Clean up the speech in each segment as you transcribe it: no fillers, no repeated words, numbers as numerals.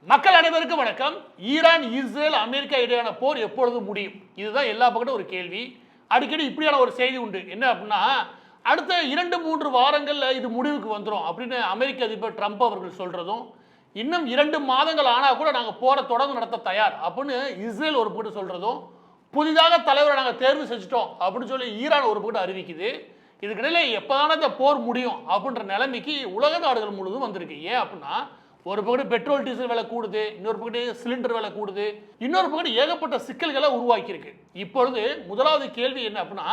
மக்கள் அனைவருக்கும் வணக்கம். ஈரான் இஸ்ரேல் அமெரிக்கா இடையான போர் எப்பொழுது முடியும்? இதுதான் எல்லா பக்கமும் ஒரு கேள்வி. அடிக்கடி இப்படியான ஒரு செய்தி உண்டு. என்ன அப்படின்னா, அடுத்த 2-3 வாரங்கள்ல இது முடிவுக்கு வந்துடும் அப்படின்னு அமெரிக்க அதிபர் ட்ரம்ப் அவர்கள் சொல்றதும், இன்னும் 2 மாதங்கள் ஆனா கூட நாங்கள் போரை தொடர்ந்து நடத்த தயார் அப்படின்னு இஸ்ரேல் ஒரு பக்கம் சொல்றதும், புதிதாக தலைவரை நாங்கள் தேர்வு செஞ்சுட்டோம் அப்படின்னு சொல்லி ஈரான் ஒரு பக்கம் அறிவிக்குது. இதுக்கிடையில எப்போதான இந்த போர் முடியும் அப்படின்ற நிலைமைக்கு உலக நாடுகள் முழுவதும் வந்திருக்கு. ஏன் அப்படின்னா, ஒரு பக்கம் பெட்ரோல் டீசல் விலை கூடுது, இன்னொரு பக்கம் சிலிண்டர் விலை கூடுது, இன்னொரு பக்கம் ஏகப்பட்ட சிக்கல்களை உருவாக்கியிருக்கு. இப்பொழுது முதலாவது கேள்வி என்ன அப்படின்னா,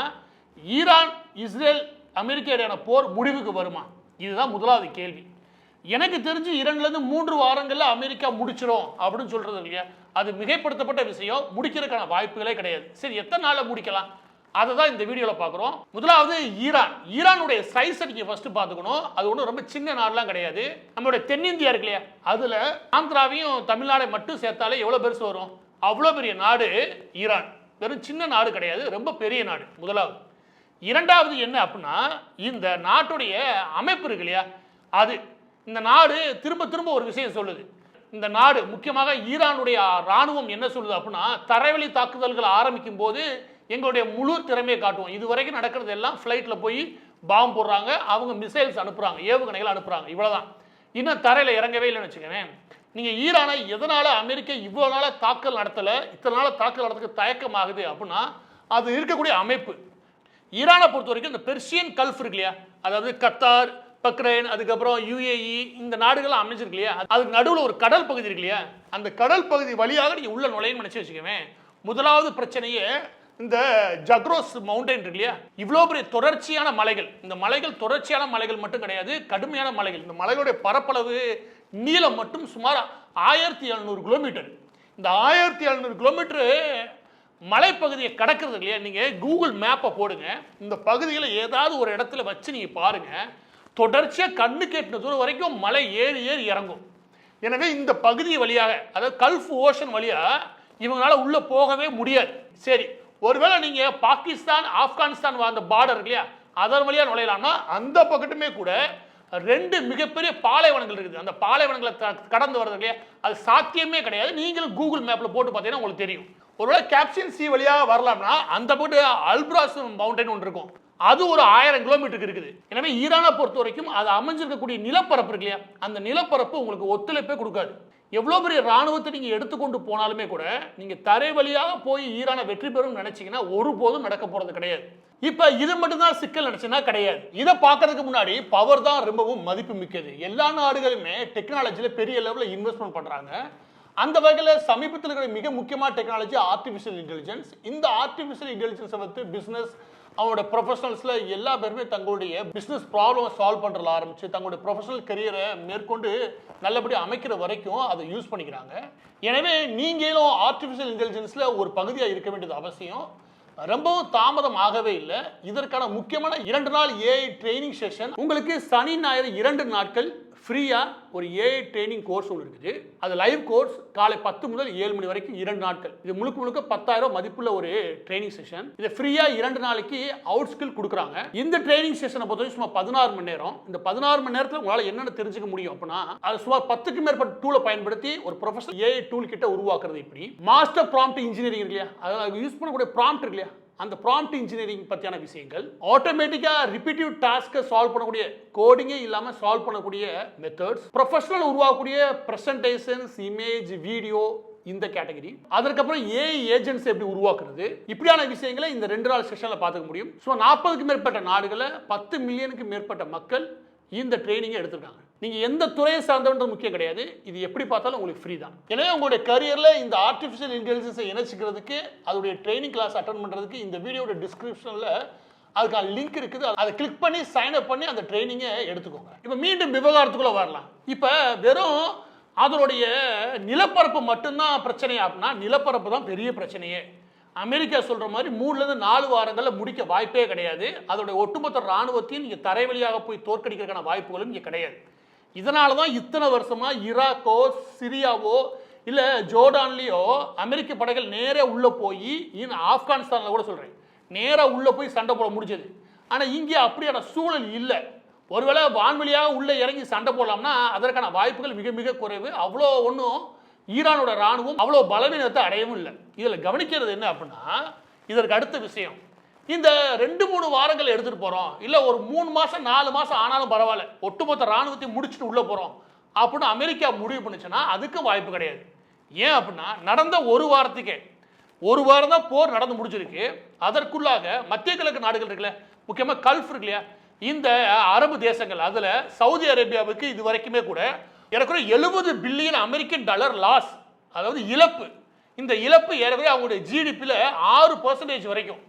ஈரான் இஸ்ரேல் அமெரிக்கா இடையான போர் முடிவுக்கு வருமா? இதுதான் முதலாவது கேள்வி. எனக்கு தெரிஞ்சு 2-3 வாரங்களில் அமெரிக்கா முடிச்சிடும் அப்படின்னு சொல்றது இல்லையா, அது மிகைப்படுத்தப்பட்ட விஷயம். முடிக்கிறதுக்கான வாய்ப்புகளே கிடையாது. சரி, எத்தனை நாளில் முடிக்கலாம்? அதை தான் இந்த வீடியோவில் பார்க்குறோம். முதலாவது ஈரானுடைய சைஸை நீங்கள் ஃபர்ஸ்ட் பார்த்துக்கணும். அது ஒன்றும் ரொம்ப சின்ன நாடுலாம் கிடையாது. நம்மளுடைய தென்னிந்தியா இருக்கு இல்லையா, அதில் ஆந்திராவையும் தமிழ்நாடை மட்டும் சேர்த்தாலே எவ்வளோ பெருசு வரும்? அவ்வளோ பெரிய நாடு ஈரான். வெறும் சின்ன நாடு கிடையாது, ரொம்ப பெரிய நாடு. முதலாவது. இரண்டாவது என்ன அப்படின்னா, இந்த நாட்டுடைய அமைப்பு இருக்கு இல்லையா, அது இந்த நாடு திரும்ப திரும்ப ஒரு விஷயம் சொல்லுது. இந்த நாடு முக்கியமாக ஈரானுடைய ராணுவம் என்ன சொல்லுது அப்படின்னா, தரைவழி தாக்குதல்கள் ஆரம்பிக்கும் போது எங்களுடைய முழு திறமையை காட்டுவோம். இது வரைக்கும் நடக்கிறது எல்லாம் ஃப்ளைட்டில் போய் பாம்பு போடுறாங்க, அவங்க மிசைல்ஸ் அனுப்புகிறாங்க, ஏவுகணைகள் அனுப்புகிறாங்க, இவ்வளோதான். இன்னும் தரையில் இறங்கவே இல்லைன்னு வச்சுக்கோங்க. நீங்கள் ஈரானை எதனால் அமெரிக்கா இவ்வளோ நாளாக தாக்கல் நடத்தலை, இத்தனை நாளாக தாக்கல் நடத்துக்கு தயக்கமாகுது அப்படின்னா, அது இருக்கக்கூடிய அமைப்பு. ஈரானை பொறுத்த வரைக்கும் இந்த பெர்சியன் கல்ஃப் இருக்கு இல்லையா, அதாவது கத்தார், பக்ரைன், அதுக்கப்புறம் யுஏஇ, இந்த நாடுகள்லாம் அமைஞ்சிருக்கு இல்லையா, அதுக்கு நடுவில் ஒரு கடல் பகுதி இருக்கு இல்லையா, அந்த கடல் பகுதி வழியாக நீங்கள் உள்ள நுழையன்னு நினச்சி வச்சுக்கோங்க. முதலாவது பிரச்சனையே இந்த ஜக்ரோஸ் மவுண்டன் இருக்கு இல்லையா, இவ்வளோ பெரிய தொடர்ச்சியான மலைகள். இந்த மலைகள் தொடர்ச்சியான மலைகள் மட்டும் கிடையாது, கடுமையான மலைகள். இந்த மலைகளுடைய பரப்பளவு நீளம் மட்டும் சுமார் 1700 கிலோமீட்டர். இந்த 1700 கிலோமீட்டரு மலைப்பகுதியை கடக்கிறது இல்லையா, நீங்கள் கூகுள் மேப்பை போடுங்க, இந்த பகுதியில் ஏதாவது ஒரு இடத்துல வச்சு நீங்கள் பாருங்கள், தொடர்ச்சியாக கண்ணு கேட்டின தூரம் வரைக்கும் மலை ஏறி ஏறி இறங்கும். எனவே இந்த பகுதி வழியாக, அதாவது கல்ஃப் ஓஷன் வழியாக இவங்களால உள்ளே போகவே முடியாது. சரி, ஒருவேளை நீங்கள் பாகிஸ்தான் ஆப்கானிஸ்தான் அந்த பார்டர் இருக்கு இல்லையா, அதன் வழியாக நுழையலாம்னா அந்த பக்கத்துமே கூட 2 மிகப்பெரிய பாலைவனங்கள் இருக்குது. அந்த பாலைவனங்களை கடந்து வர்றது இல்லையா, அது சாத்தியமே கிடையாது. நீங்களும் கூகுள் மேப்பில் போட்டு பார்த்தீங்கன்னா உங்களுக்கு தெரியும். ஒருவேளை கேப்ஷன் சி வழியாக வரலாம்னா அந்த போட்டு அல்பிராஸ் மவுண்டன் ஒன்று இருக்கும், அது ஒரு 1000 கிலோமீட்டருக்கு இருக்குது. எனவே ஈரானை பொறுத்த வரைக்கும் அது அமைஞ்சிருக்கக்கூடிய நிலப்பரப்பு இருக்கு இல்லையா, அந்த நிலப்பரப்பு உங்களுக்கு ஒத்துழைப்பே கொடுக்காது. எவ்வளோ பெரிய ராணுவத்தை நீங்கள் எடுத்துக்கொண்டு போனாலுமே கூட நீங்கள் தரை வழியாக போய் ஈரானை வெற்றி பெறும் நினைச்சீங்கன்னா ஒருபோதும் நடக்க போகிறது கிடையாது. இப்போ இது மட்டும்தான் சிக்கல் நினைச்சுன்னா கிடையாது. இதை பார்க்கறதுக்கு முன்னாடி பவர் தான் ரொம்பவும் மதிப்பு மிக்கது. எல்லா நாடுகளுமே டெக்னாலஜியில் பெரிய லெவலில் இன்வெஸ்ட்மெண்ட் பண்ணுறாங்க. அந்த வகையில் சமீபத்தில் இருக்கிற மிக முக்கியமான டெக்னாலஜி ஆர்டிஃபிஷியல் இன்டெலிஜென்ஸ். இந்த ஆர்டிஃபிஷியல் இன்டெலிஜென்ஸை வந்து பிஸ்னஸ் அவங்களோட ப்ரொஃபஷனல்ஸில் எல்லா பேருமே தங்களுடைய பிஸ்னஸ் ப்ராப்ளமை சால்வ் பண்ணுறதுல ஆரம்பித்து தங்களுடைய ப்ரொஃபஷனல் கரியரை மேற்கொண்டு நல்லபடியாக அமைக்கிற வரைக்கும் அதை யூஸ் பண்ணிக்கிறாங்க. எனவே நீங்களும் ஆர்டிஃபிஷியல் இன்டெலிஜென்ஸில் ஒரு பகுதியாக இருக்க வேண்டியது அவசியம். ரொம்பவும் தாமதம் ஆகவே இல்லை. இதற்கான முக்கியமான 2 நாள் ஏஐ ட்ரைனிங் செஷன் உங்களுக்கு சனி ஞாயிறு 2 நாட்கள் ஃப்ரீயாக ஒரு ஏஐ ட்ரைனிங் கோர்ஸ் ஒன்று இருக்குது. அது லைவ் கோர்ஸ், காலை 10 முதல் 7 மணி வரைக்கும் 2 நாட்கள். இது முழுக்க 10,000 மதிப்புள்ள ஒரு ட்ரைனிங் செஷன். இதை ஃப்ரீயாக 2 நாளைக்கு அவுட் ஸ்கில் கொடுக்குறாங்க. இந்த ட்ரைனிங் செஷனை பொறுத்தவரை சும்மா 16 மணி நேரம். இந்த 16 மணி நேரத்தில் உங்களால் என்னென்ன தெரிஞ்சுக்க முடியும் அப்படின்னா, அது சுமார் 10க்கும் மேற்பட்ட டூலை பயன்படுத்தி ஒரு ப்ரொஃபஷனல் ஏஐ டூல் கிட்ட உருவாக்குறது. இப்படி மாஸ்டர் ப்ராம்ப்ட் இன்ஜினியரிங் இருக்கு இல்லையா, அதாவது யூஸ் பண்ணக்கூடிய ப்ராம்ப்ட் இருக்கு இல்லையா, அந்த ப்ராம்ப்ட் இன்ஜினியரிங் பற்றியான விஷயங்கள், ஆட்டோமேட்டிக்காக ரிப்பீட்டிவ் டாஸ்க்கை சால்வ் பண்ணக்கூடிய, கோடிங்கே இல்லாமல் சால்வ் பண்ணக்கூடிய மெத்தட்ஸ், ப்ரொஃபஷனல் உருவாக்கக்கூடிய ப்ரெசன்டேஷன்ஸ், இமேஜ், வீடியோ, இந்த கேட்டகரி. அதற்கப்புறம் ஏஐ ஏஜென்ட்ஸ் எப்படி உருவாக்குறது, இப்படியான விஷயங்களை இந்த 2 நாள் செஷனில் பார்த்துக்க முடியும். ஸோ 40க்கும் மேற்பட்ட நாடுகளில் 10 மில்லியனுக்கு மேற்பட்ட மக்கள் இந்த ட்ரைனிங்கை எடுத்திருக்காங்க. நீங்கள் எந்த துறையை சார்ந்தவன்றது முக்கியம் கிடையாது, இது எப்படி பார்த்தாலும் உங்களுக்கு ஃப்ரீ தான். எனவே உங்களுடைய கரியரில் இந்த ஆர்டிஃபிஷியல் இன்டெலிஜென்ஸை இணைச்சிக்கிறதுக்கு, அதோடைய ட்ரைனிங் கிளாஸ் அட்டன் பண்ணுறதுக்கு இந்த வீடியோட டிஸ்கிரிப்ஷனில் அதுக்கான லிங்க் இருக்குது. அதை கிளிக் பண்ணி சைன் அப் பண்ணி அந்த ட்ரைனிங்கை எடுத்துக்கோங்க. இப்போ மீண்டும் விவகாரத்துக்குள்ளே வரலாம். இப்போ வெறும் அதனுடைய நிலப்பரப்பு மட்டும்தான் பிரச்சனை அப்படின்னா, நிலப்பரப்பு தான் பெரிய பிரச்சனையே. அமெரிக்கா சொல்கிற மாதிரி 3-4 வாரங்களில் முடிக்க வாய்ப்பே கிடையாது. அதோடைய ஒட்டுமொத்த இராணுவத்தையும் நீங்கள் தரை வழியாக போய் தோற்கடிக்கிறதுக்கான வாய்ப்புகளும் இங்கே கிடையாது. இதனால தான் இத்தனை வருஷமாக ஈராக்கோ சிரியாவோ இல்லை ஜோர்டான்லேயோ அமெரிக்க படைகள் நேராக உள்ளே போய், ஆப்கானிஸ்தானில் கூட சொல்கிறேன், நேராக உள்ளே போய் சண்டை போட முடிஞ்சது. ஆனால் இங்கே அப்படியான சூழல் இல்லை. ஒருவேளை வான்வெளியாக உள்ளே இறங்கி சண்டை போடலாம்னா அதற்கான வாய்ப்புகள் மிக மிக குறைவு. அவ்வளோ ஒன்றும் ஈரானோட ராணுவம் அவ்வளவு பலவீனத்தை அடையவும் இல்லை. இதுல கவனிக்கிறது என்ன அப்படின்னா, இதற்கு அடுத்த விஷயம், இந்த 2-3 வாரங்கள் எடுத்துட்டு போறோம், இல்ல ஒரு 3 மாசம் 4 மாசம் ஆனாலும் பரவாயில்ல, ஒட்டுமொத்த ராணுவத்தை முடிச்சுட்டு உள்ள போறோம் அப்படின்னு அமெரிக்கா முடிவு பண்ணுச்சுன்னா அதுக்கு வாய்ப்பு கிடையாது. ஏன் அப்படின்னா, நடந்த ஒரு வாரத்துக்கே 1 வாரம் தான் போர் நடந்து முடிஞ்சிருக்கு. அதற்குள்ளாக மத்திய கிழக்கு நாடுகள் இருக்குல்ல, முக்கியமா கல்ஃப் இருக்கு இல்லையா, இந்த அரபு தேசங்கள், அதுல சவுதி அரேபியாவுக்கு இது வரைக்குமே கூட ஏறக்குறைய $70 பில்லியன் அமெரிக்கன் டாலர் லாஸ், அதாவது இழப்பு. இந்த இழப்பு ஏறவே அவங்களுடைய ஜிடிபியில் 6% வரைக்கும்.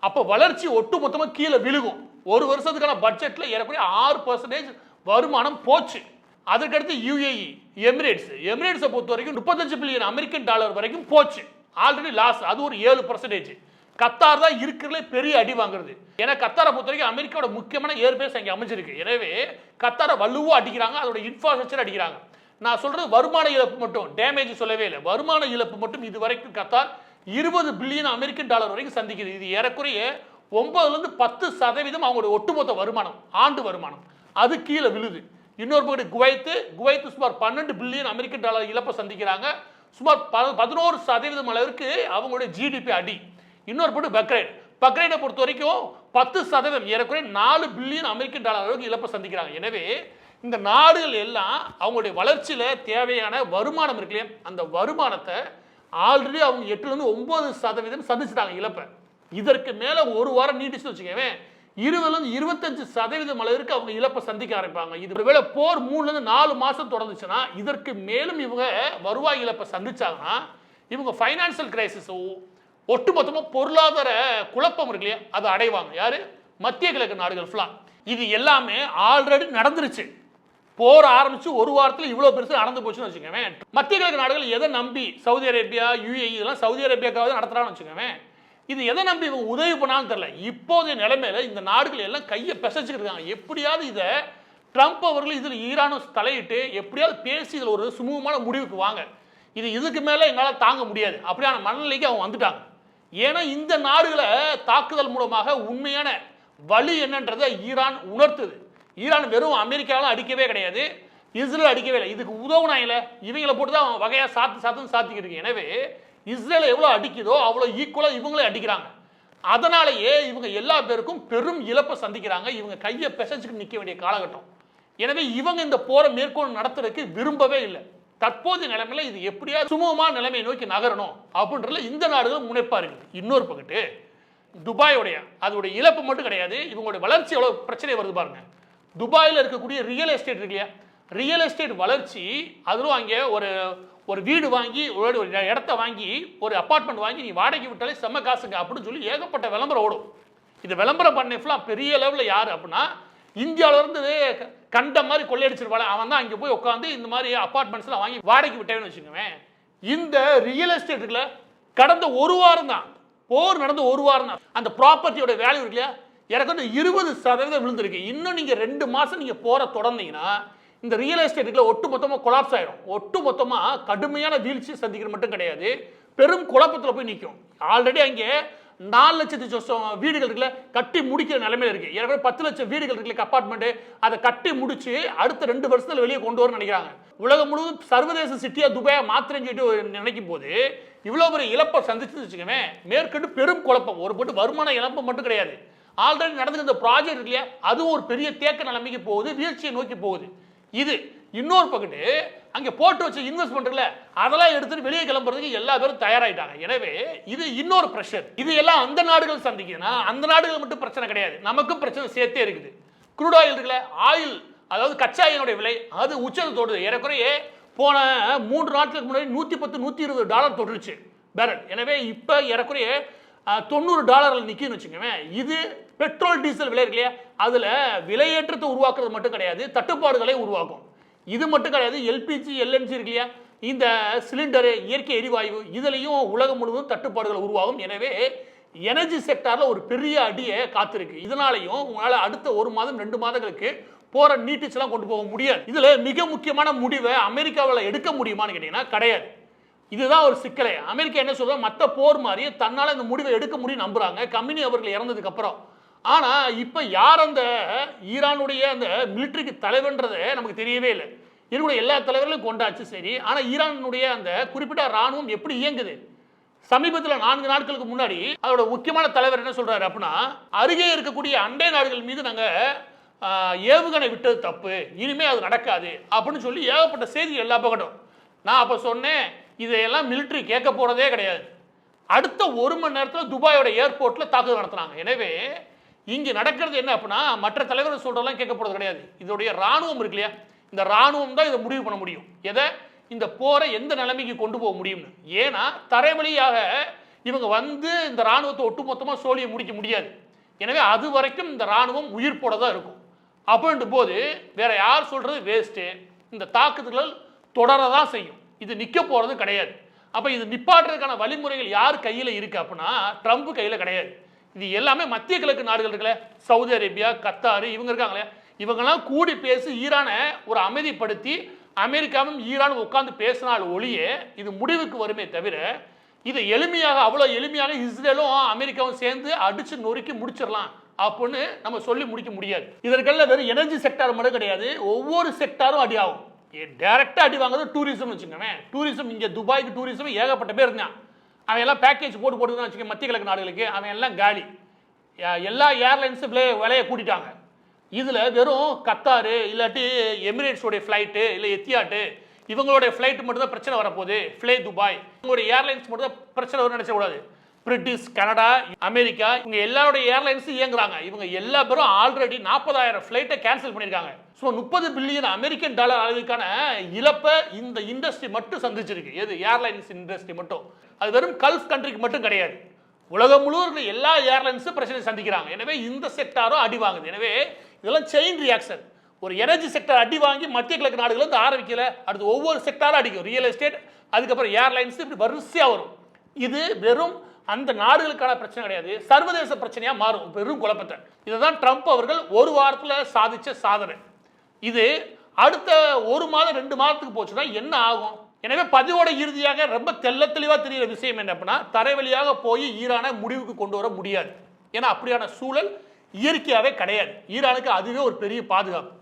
அப்போ வளர்ச்சி ஒட்டு மொத்தமாக கீழே விழுகும். ஒரு வருஷத்துக்கான பட்ஜெட்டில் ஏறக்குறைய 6% வருமானம் போச்சு. அதற்கடுத்து யுஏஇ, எமிரேட்ஸை பொறுத்த வரைக்கும் 35 பில்லியன் அமெரிக்கன் டாலர் வரைக்கும் போச்சு, ஆல்ரெடி லாஸ். அது ஒரு 7%. கத்தார் தான் இருக்கிறதுல பெரிய அடி வாங்குறது. ஏன்னா கத்தாரை பொறுத்த வரைக்கும் அமெரிக்காவோட முக்கியமான ஏர்பேஸ் அங்கே அமைஞ்சிருக்கு. எனவே கத்தாரை வலுவா அடிக்கிறாங்க, அதோட இன்ஃப்ராஸ்ட்ரக்சர் அடிக்கிறாங்க. நான் சொல்றது வருமான இழப்பு மட்டும், டேமேஜ் சொல்லவே இல்லை. வருமான இழப்பு மட்டும் இது வரைக்கும் கத்தார் 20 பில்லியன் அமெரிக்கன் டாலர் வரைக்கும் சந்திக்குது. இது ஏறக்குறைய 9லிருந்து 10% அவங்களோட ஒட்டுமொத்த வருமானம், ஆண்டு வருமானம், அது கீழே விழுது. இன்னொரு பக்கம் குவைத் சுமார் 12 பில்லியன் அமெரிக்கன் டாலர் இழப்பை சந்திக்கிறாங்க. சுமார் 11% அளவிற்கு அவங்களுடைய ஜிடிபி அடி. இன்னொரு பக்கம் பக்ரைனை பொறுத்த வரைக்கும் 10%, ஏறக்குறைய 4 பில்லியன் அமெரிக்கன் டாலர் அளவுக்கு இழப்பை சந்திக்கிறாங்க. எனவே இந்த நாடுகள் எல்லாம் அவங்களுடைய வளர்ச்சியில தேவையான வருமானம் இருக்கு இல்லையா, அந்த வருமானத்தை ஆல்ரெடி அவங்க 8லிருந்து 9% சந்திச்சிட்டாங்க இழப்பை. இதற்கு மேல ஒரு வாரம் நீடிச்சு வச்சுக்கவே 20லிருந்து 25% அளவிற்கு அவங்க இழப்பை சந்திக்க ஆரம்பிப்பாங்க. இது ஒருவேளை போர் 3லிருந்து 4 மாசம் தொடர்ந்துச்சுன்னா, இதற்கு மேலும் இவங்க வருவாய் இழப்பை சந்திச்சாங்கன்னா, இவங்க ஃபைனான்சியல் கிரைசிஸ், ஒட்டுமொத்தமாக பொருளாதார குழப்பம் இருக்கு இல்லையா, அதை அடைவாங்க. யாரு? மத்திய கிழக்கு நாடுகள் ஃபுல்லா. இது எல்லாமே ஆல்ரெடி நடந்துருச்சு. போர் ஆரம்பிச்சு ஒரு வாரத்தில் இவ்வளவு பெருசு நடந்து போச்சுன்னு வச்சுக்கோங்க. மத்திய கிழக்கு நாடுகள் எதை நம்பி, சவுதி அரேபியா, யுஏஇ இதெல்லாம் சவுதி அரேபியாக்காவது நடத்துறான்னு வச்சுக்கோங்க. இது எதை நம்பி இவங்க உதவி பண்ணாலும் தெரியல. இப்போதைய நிலைமையில இந்த நாடுகள் எல்லாம் கையை பிசைச்சுக்கிட்டு, எப்படியாவது இதை ட்ரம்ப் அவர்கள் இதில் ஈரானும் தலையிட்டு எப்படியாவது பேசி இதில் ஒரு சுமூகமான முடிவுக்கு வாங்க, இதுக்கு மேலே எங்களால் தாங்க முடியாது அப்படியான மனநிலைக்கு அவங்க வந்துட்டாங்க. ஏன்னா இந்த நாடுகளை தாக்குதல் மூலமாக உண்மையான வழி என்னன்றதை ஈரான் உணர்த்துது. ஈரான் வெறும் அமெரிக்காவில் அடிக்கவே கிடையாது, இஸ்ரேல் அடிக்கவே இல்லை, இதுக்கு உதவுனாயில இவங்களை போட்டு தான் வகையாக சாத்திக்கிட்டு இருக்கு. எனவே இஸ்ரேல் எவ்வளோ அடிக்குதோ அவ்வளோ ஈக்குவலாக இவங்களே அடிக்கிறாங்க. அதனாலேயே இவங்க எல்லா பேருக்கும் பெரும் இழப்பை சந்திக்கிறாங்க. இவங்க கையை பிசைச்சுட்டு நிற்க வேண்டிய காலகட்டம். எனவே இவங்க இந்த போரை மேற்கொண்டு நடத்துறதுக்கு விரும்பவே இல்லை. தற்போதைய நிலைமையில இது எப்படியா சுமூகமான நிலைமையை நோக்கி நகரணும் அப்படின்றதுல இந்த நாடுகள் முனைப்பா இருக்குது. இன்னொரு பக்கத்து துபாயோடைய அதோட இழப்பு மட்டும் கிடையாது, இவங்களுடைய வளர்ச்சி எவ்வளவு பிரச்சனை வருது பாருங்க. துபாயில் இருக்கக்கூடிய ரியல் எஸ்டேட் இருக்கு இல்லையா, ரியல் எஸ்டேட் வளர்ச்சி, அதிலும் அங்கே ஒரு வீடு வாங்கி, ஒரு இடத்த வாங்கி, ஒரு அப்பார்ட்மெண்ட் வாங்கி நீ வாடகை விட்டாலே செம்ம காசுங்க அப்படின்னு சொல்லி ஏகப்பட்ட விளம்பரம் ஓடும். இது விளம்பரம் பண்ண ஃபுல்லாக பெரிய லெவலில் யார் அப்படின்னா, இந்தியாவிலேருந்து கண்ட மாதிரி கொள்ளையடிச்சிருவாள் அவன் தான் அங்கே போய் உட்காந்து இந்த மாதிரி அப்பார்ட்மெண்ட்ஸ்லாம் வாங்கி வாடகைக்கு விட்டேன்னு வச்சுக்கோங்க. இந்த ரியல் எஸ்டேட் இருக்குல்ல, கடந்த ஒரு வாரம் தான், போர் நடந்த ஒரு வாரம் தான் அந்த ப்ராப்பர்ட்டியோட வேல்யூ இருக்கு இல்லையா, எனக்கு வந்து 20% விழுந்திருக்கு. இன்னும் நீங்கள் 2 மாதம் நீங்கள் போற தொடர்ந்தீங்கன்னா இந்த ரியல் எஸ்டேட்டுக்குள்ள ஒட்டு மொத்தமாக கொலாப்ஸ் ஆயிடும். ஒட்டு மொத்தமாக கடுமையான வீழ்ச்சி சந்திக்கிற மட்டும் கிடையாது, பெரும் குழப்பத்தில் போய் நிற்கும். ஆல்ரெடி அங்கே 4 லட்சம் வீடுகள் இருக்குல்ல கட்டி முடிக்கிற நிலைமையில இருக்கு. ஏற்கனவே 10 லட்சம் வீடுகள் இருக்குல்ல அப்பார்ட்மெண்ட், அதை கட்டி முடிச்சு அடுத்த 2 வருஷத்துல வெளியே கொண்டு வரணும்னு நினைக்கிறாங்க. உலகம் முழுவதும் சர்வதேச சிட்டியா துபாயா மாத்திரம் சொல்லிட்டு நினைக்கும் போது இவ்வளவு பெரிய இழப்பை சந்திச்சு வச்சுக்கவே மேற்கொண்டு பெரும் குழப்பம். ஒரு போட்டு வருமான இழப்பு மட்டும் கிடையாது, ஆல்ரெடி நடந்துக்கிற இந்த ப்ராஜெக்ட் இருக்கு இல்லையா, அதுவும் ஒரு பெரிய தேக்க நிலைமைக்கு போகுது, வீழ்ச்சியை நோக்கி போகுது. இது இன்னொரு பக்கத்து அங்கே போட்டு வச்ச இன்வெஸ்ட்மெண்ட்ல அதெல்லாம் எடுத்துட்டு வெளியே கிளம்புறதுக்கு எல்லா பேரும் தயாராயிட்டாங்க. எனவே இது இன்னொரு பிரஷர். இது எல்லாம் அந்த நாடுகள் சந்திக்குதுன்னா அந்த நாடுகள் மட்டும் பிரச்சனை கிடையாது, நமக்கும் பிரச்சனை சேர்த்தே இருக்குது. குரூட் ஆயில் இருக்குல்ல, ஆயில் அதாவது கச்சா எண்ணெயோட விலை அது உச்சத்தை தொடுது. ஏறக்குறைய போன 3 நாட்களுக்கு முன்னாடி $110-120 தொட்டுருச்சு பேரல். எனவே இப்போ ஏறக்குறைய $90 நிற்குன்னு வச்சுக்கோங்க. இது பெட்ரோல் டீசல் விலை இருக்கு இல்லையா, அதில் விலையேற்றத்தை உருவாக்குறது மட்டும் கிடையாது, தட்டுப்பாடுகளை உருவாக்கும். இது மட்டும் கிடையாது, எல்பிஜி எல்என்ஜி இருக்கு இல்லையா, இந்த சிலிண்டரு இயற்கை எரிவாயு இதுலையும் உலகம் முழுவதும் தட்டுப்பாடுகள் உருவாகும். எனவே எனர்ஜி செக்டாரில் ஒரு பெரிய அடியை காத்திருக்கு. இதனாலையும் உங்களால் அடுத்த 1 மாதம் 2 மாதங்களுக்கு போற நீட்டிச்செல்லாம் கொண்டு போக முடியாது. இதுல மிக முக்கியமான முடிவை அமெரிக்காவில் எடுக்க முடியுமான்னு கேட்டீங்கன்னா கிடையாது. இதுதான் ஒரு சிக்கலை. அமெரிக்கா என்ன சொல்ற, மற்ற போர் மாதிரி தன்னால இந்த முடிவை எடுக்க முடியும் நம்புறாங்க கமினி அவர்கள் இறந்ததுக்கு அப்புறம். ஆனா இப்ப யார் அந்த ஈரானுடைய அந்த மிலிட்டரிக்கு தலைவன்றதை நமக்கு தெரியவே இல்லை. இருக்கக்கூடிய எல்லா தலைவர்களும் கொண்டாச்சு சரி. ஆனா ஈரானுடைய அந்த குறிப்பிட்ட ராணுவம் எப்படி இயங்குது? சமீபத்தில் 4 நாட்களுக்கு முன்னாடி அதோட முக்கியமான தலைவர் என்ன சொல்றாரு அப்படின்னா, அருகே இருக்கக்கூடிய அண்டை நாடுகள் மீது நாங்க ஏவுகணை விட்டது தப்பு, இனிமே அது நடக்காது அப்படின்னு சொல்லி ஏகப்பட்ட செய்தி எல்லா பக்கட்டும். நான் அப்ப சொன்னேன், இதையெல்லாம் மிலிட்டரி கேட்க போறதே கிடையாது. அடுத்த 1 மணி நேரத்தில் துபாயோட ஏர்போர்ட்ல தாக்குதல் நடத்துனாங்க. எனவே இங்க நடக்கிறது என்ன அப்படின்னா, மற்ற தலைவர்கள் சொல்றதெல்லாம் கேட்க போறது கிடையாது. இதோடைய ராணுவம் இருக்கு இல்லையா, இந்த ராணுவம் தான் இதை முடிவு பண்ண முடியும். எதை இந்த போரை எந்த நிலைமைக்கு கொண்டு போக முடியும்னு. ஏன்னா தரைவழியாக இவங்க வந்து இந்த ராணுவத்தை ஒட்டுமொத்தமாக சோழியை முடிக்க முடியாது. எனவே அது வரைக்கும் இந்த ராணுவம் உயிர் போட தான் இருக்கும். அப்படின்ற போது வேற யார் சொல்றது வேஸ்ட்டு. இந்த தாக்குதல்கள் தொடரதான் செய்யும். இது நிற்க போறது கிடையாது. அப்ப இது நிப்பாட்டுறதுக்கான வழிமுறைகள் யார் கையில் இருக்கு அப்படின்னா, ட்ரம்ப் கையில் கிடையாது. இது எல்லாமே மத்திய கிழக்கு நாடுகள் இருக்குல்ல, சவுதி அரேபியா, கத்தாரு, இவங்க இருக்காங்களே, இவங்கெல்லாம் கூடி பேசி ஈரானை ஒரு அமைதிப்படுத்தி அமெரிக்காவும் ஈரானும் உட்கார்ந்து பேசினால் ஒழிய இது முடிவுக்கு வருமே தவிர, இதை எளிமையாக அவ்வளோ எளிமையாக இஸ்ரேலும் அமெரிக்காவும் சேர்ந்து அடிச்சு நொறுக்கி முடிச்சிடலாம் அப்படின்னு நம்ம சொல்லி முடிக்க முடியாது. இதற்கெல்லாம் வெறும் எனர்ஜி செக்டார் மட்டும் கிடையாது, ஒவ்வொரு செக்டாரும் அடி ஆகும். டைரக்டாக அடி வாங்குறது டூரிசம் வச்சுக்கோங்க. டூரிசம் இங்கே துபாய்க்கு டூரிசம் ஏகப்பட்ட பேர் இருந்தான். அவன் எல்லாம் பேக்கேஜ் போட்டு தான் வச்சுக்கோங்க. மத்திய கிழக்கு நாடுகளுக்கு அவன் எல்லாம் காலி. எல்லா ஏர்லைன்ஸும் விலையை கூட்டிட்டாங்க. இதில் வெறும் கத்தாரு இல்லாட்டி எமிரேட்ஸோடைய ஃப்ளைட்டு இல்லை எத்தியாட்டு இவங்களுடைய ஃப்ளைட் மட்டும் தான் பிரச்சனை வரப்போகுது. ஃப்ளே துபாய் இவங்களுடைய ஏர்லைன்ஸ் மட்டும் தான் பிரச்சனை வரும் நினைச்சக்கூடாது. பிரிட்டிஷ், கனடா, அமெரிக்கா இவங்க எல்லாருடைய ஏர்லைன்ஸும் இயங்குறாங்க. இவங்க எல்லா பேரும் ஆல்ரெடி 40,000 ஃப்ளைட்டை கேன்சல் பண்ணியிருக்காங்க. ஸோ 30 பில்லியன் அமெரிக்கன் டாலர் அளவுக்கான இழப்பை இந்த இண்டஸ்ட்ரி மட்டும் சந்திச்சிருக்கு. எது ஏர்லைன்ஸ் இண்டஸ்ட்ரி மட்டும். அது வெறும் கல்ஃப் கண்ட்ரிக்கு மட்டும் கிடையாது, உலகம் முழுவதும் எல்லா ஏர்லைன்ஸும் பிரச்சனை சந்திக்கிறாங்க. எனவே இந்த செக்டாரும் அடி வாங்குது. எனவே இதெல்லாம் செயின் ரியாக்ஷன். ஒரு எனர்ஜி செக்டர் அடி வாங்கி மத்திய கிழக்கு நாடுகள் வந்து ஆரம்பிக்கல, அடுத்து ஒவ்வொரு செக்டாரும் அடிக்கும். ரியல் எஸ்டேட், அதுக்கப்புறம் ஏர்லைன்ஸ், இப்படி வரிசையாக வரும். இது வெறும் அந்த நாடுகளுக்கான பிரச்சனை கிடையாது, சர்வதேச பிரச்சனையாக மாறும். பெரும் குழப்பத்தை இதுதான் ட்ரம்ப் அவர்கள் ஒரு வாரத்தில் சாதிச்ச சாதனை. இது அடுத்த 1 மாதம் 2 மாதத்துக்கு போச்சுன்னா என்ன ஆகும்? எனவே பதிவோட இறுதியாக ரொம்ப தெளிவாக தெரிகிற விஷயம் என்ன அப்படின்னா, தரை வழியாக போய் ஈரானை முடிவுக்கு கொண்டு வர முடியாது. ஏன்னா அப்படியான சூழல் இயற்கையாகவே கிடையாது. ஈரானுக்கு அதுவே ஒரு பெரிய பாதுகாப்பு.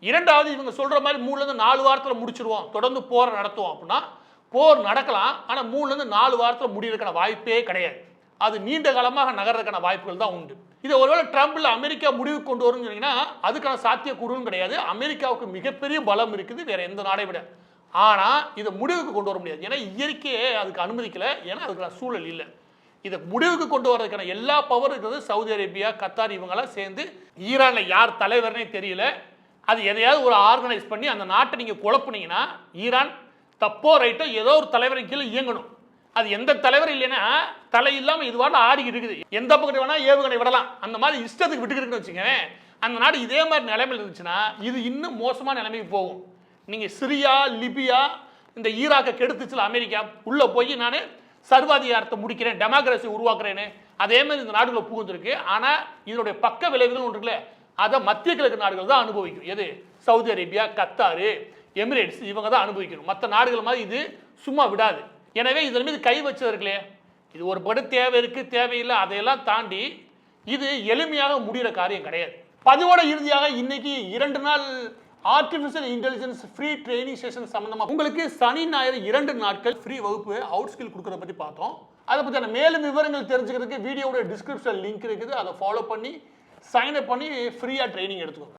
இரண்டாவது, இவங்க சொல்ற மாதிரி 3 4 வாரத்தில் முடிச்சிருவோம், தொடர்ந்து போரை நடத்துவோம் அப்படின்னா போர் நடக்கலாம். ஆனால் 3 4 வாரத்தில் முடியறதுக்கான வாய்ப்பே கிடையாது. அது நீண்ட காலமாக நகர்றதுக்கான வாய்ப்புகள் தான் உண்டு. இதை ஒருவேளை ட்ரம்ப் இல்லை அமெரிக்கா முடிவுக்கு கொண்டு வரும்னு சொன்னீங்கன்னா அதுக்கான சாத்தியக்கூறும் கிடையாது. அமெரிக்காவுக்கு மிகப்பெரிய பலம் இருக்குது வேற எந்த நாடை விட. ஆனால் இதை முடிவுக்கு கொண்டு வர முடியாது. ஏன்னா இயற்கையே அதுக்கு அனுமதிக்கல. ஏன்னா அதுக்கான சூழல் இல்லை. இதை முடிவுக்கு கொண்டு வரதுக்கான எல்லா பவர் இருக்கிறது சவுதி அரேபியா, கத்தார் இவங்கெல்லாம் சேர்ந்து. ஈரானில் யார் தலைவர்னே தெரியல. அது எதையாவது ஒரு ஆர்கனைஸ் பண்ணி அந்த நாட்டை நீங்கள் குழப்புனீங்கன்னா ஈரான் தப்போ ரைட்டோ ஏதோ ஒரு தலைவரின் கீழே இயங்கணும். அது எந்த தலைவர் இல்லைன்னா தலை இல்லாமல் இதுவாக ஆடிக்கிட்டு இருக்குது. எந்த பக்கத்து வேணா ஏவுகணை விடலாம். அந்த மாதிரி இஷ்டத்துக்கு விட்டுக்கிட்டுன்னு வச்சுக்கோங்க. அந்த நாடு இதே மாதிரி நிலைமையில் இருந்துச்சுன்னா இது இன்னும் மோசமான நிலைமைக்கு போகும். நீங்கள் சிரியா, லிபியா, இந்த ஈராக்கை கெடுத்துச்சுல அமெரிக்கா, உள்ளே போய் நான் சர்வாதிகாரத்தை முடிக்கிறேன், டெமோக்ரஸி உருவாக்குறேன்னு அதே மாதிரி இந்த நாடுகளை புகுந்துருக்கு. ஆனால் இதனுடைய பக்க விளைவுகள் ஒன்று இருக்குல்ல, அதை மத்திய கிழக்கு நாடுகள் தான் அனுபவிக்கும். எது? சவுதி அரேபியா, கத்தாரு, எமிரேட்ஸ் இவங்க தான் அனுபவிக்கணும். மற்ற நாடுகள் மாதிரி இது சும்மா விடாது. எனவே இதன் மீது கை வச்சது இருக்குல்லையே, இது ஒரு படு தேவை இருக்குது, தேவையில்லை, அதையெல்லாம் தாண்டி இது எளிமையாக முடிகிற காரியம் கிடையாது. பதிவோட இறுதியாக இன்னைக்கு 2 நாள் artificial intelligence free training session சம்பந்தமாக உங்களுக்கு சனி ஞாயிறு 2 நாட்கள் ஃப்ரீ வகுப்பு அவுட் ஸ்கில் கொடுக்கறத பற்றி பார்த்தோம். அதை பற்றியான மேலும் விவரங்கள் தெரிஞ்சுக்கிறதுக்கு வீடியோட டிஸ்கிரிப்ஷன் லிங்க் இருக்குது. அதை ஃபாலோ பண்ணி சைன் அப் பண்ணி ஃப்ரீயாக ட்ரைனிங் எடுத்துக்கோங்க.